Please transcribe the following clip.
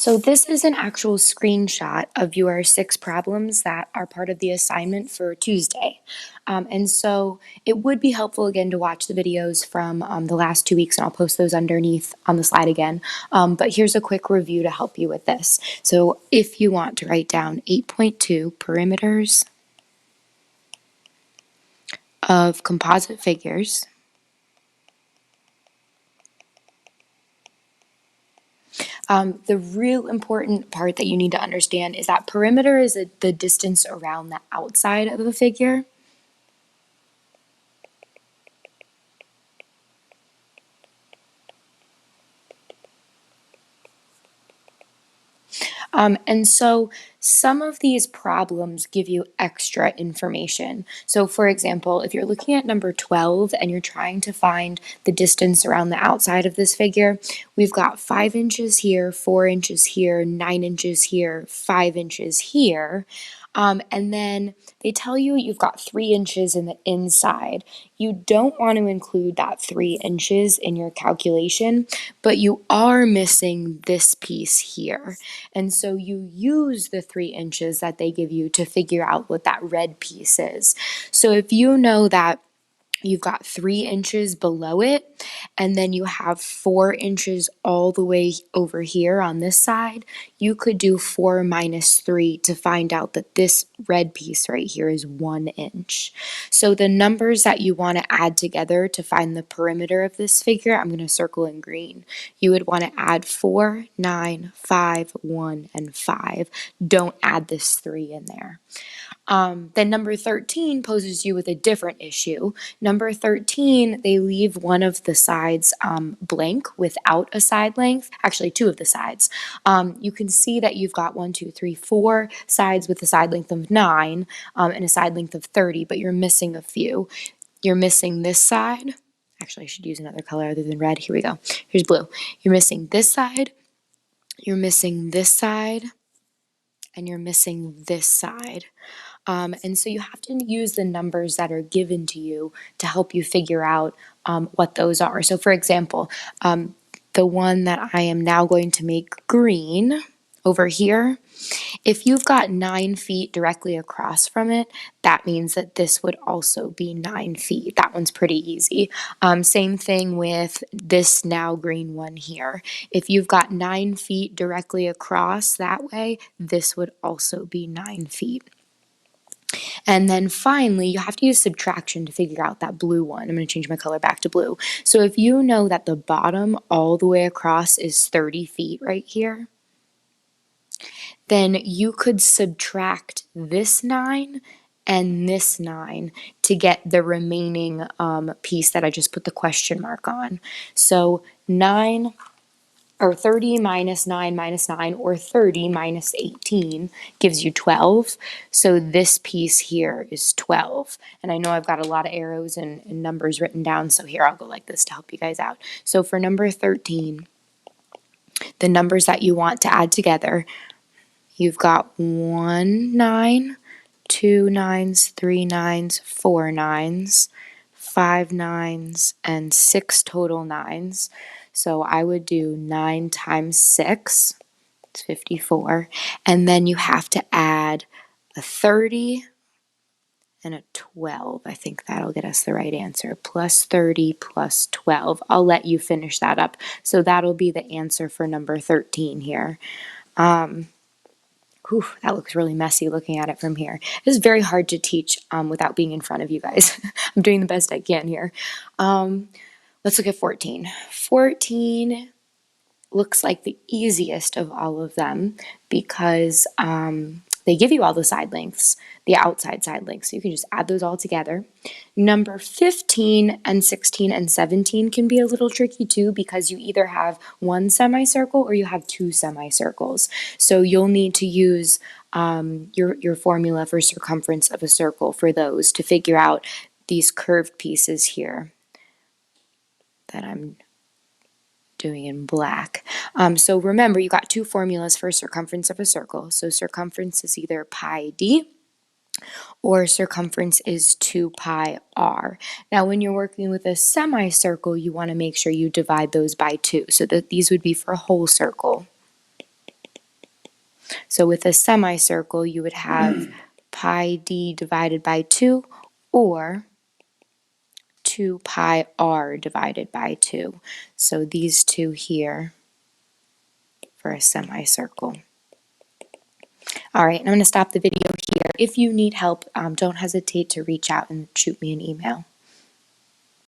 So this is an actual screenshot of your 6 problems that are part of the assignment for Tuesday. And so it would be helpful again to watch the videos from the last 2 weeks, and I'll post those underneath on the slide again. But here's a quick review to help you with this. So if you want to write down 8.2 perimeters of composite figures, the real important part that you need to understand is that perimeter is the distance around the outside of a figure. And so some of these problems give you extra information. So for example, if you're looking at number 12 and you're trying to find the distance around the outside of this figure, we've got 5 inches here, 4 inches here, 9 inches here, 5 inches here. And then they tell you you've got 3 inches in the inside. You don't want to include that 3 inches in your calculation, but you are missing this piece here. And so you use the 3 inches that they give you to figure out what that red piece is. So if you know that you've got 3 inches below it, and then you have 4 inches all the way over here on this side, you could do 4 minus 3 to find out that this red piece right here is 1 inch. So the numbers that you want to add together to find the perimeter of this figure, I'm going to circle in green. You would want to add 4, 9, 5, 1, and 5. Don't add this 3 in there. Then number 13 poses you with a different issue. Number 13, they leave one of the sides blank without a side length, actually 2 of the sides. You can see that you've got 1, 2, 3, 4 sides with a side length of 9 and a side length of 30, but you're missing a few. You're missing this side. Actually, I should use another color other than red. Here we go. Here's blue. You're missing this side, you're missing this side, and you're missing this side. And so you have to use the numbers that are given to you to help you figure out what those are. So for example, the one that I am now going to make green over here, if you've got 9 feet directly across from it, that means that this would also be 9 feet. That one's pretty easy. Same thing with this now green one here. If you've got 9 feet directly across that way, this would also be 9 feet. And then finally, you have to use subtraction to figure out that blue one. I'm going to change my color back to blue. So if you know that the bottom all the way across is 30 feet right here, then you could subtract this 9 and this 9 to get the remaining piece that I just put the question mark on. So 9 or 30 minus 9 minus 9, or 30 minus 18 gives you 12. So this piece here is 12. And I know I've got a lot of arrows and numbers written down, so here I'll go like this to help you guys out. So for number 13, the numbers that you want to add together, you've got 1 9, 2 9s, 3 9s, 4 9s, 5 9s, and 6 total 9s. So I would do 9 times 6, it's 54, and then you have to add a 30 and a 12. I think that'll get us the right answer. Plus 30 plus 12. I'll let you finish that up. So that'll be the answer for number 13 here. Whew, that looks really messy looking at it from here. It's very hard to teach without being in front of you guys. I'm doing the best I can here. Let's look at 14. 14 looks like the easiest of all of them because they give you all the side lengths, the outside side lengths. So you can just add those all together. Number 15 and 16 and 17 can be a little tricky too because you either have 1 semicircle or you have 2 semicircles. So you'll need to use your formula for circumference of a circle for those to figure out these curved pieces here that I'm doing in black. So remember, you got 2 formulas for circumference of a circle. So circumference is either pi d or circumference is 2 pi r. Now when you're working with a semicircle, you want to make sure you divide those by 2 so that these would be for a whole circle. So with a semicircle, you would have pi d divided by 2 or 2 pi r divided by 2. So these two here for a semicircle. All right, I'm going to stop the video here. If you need help, don't hesitate to reach out and shoot me an email.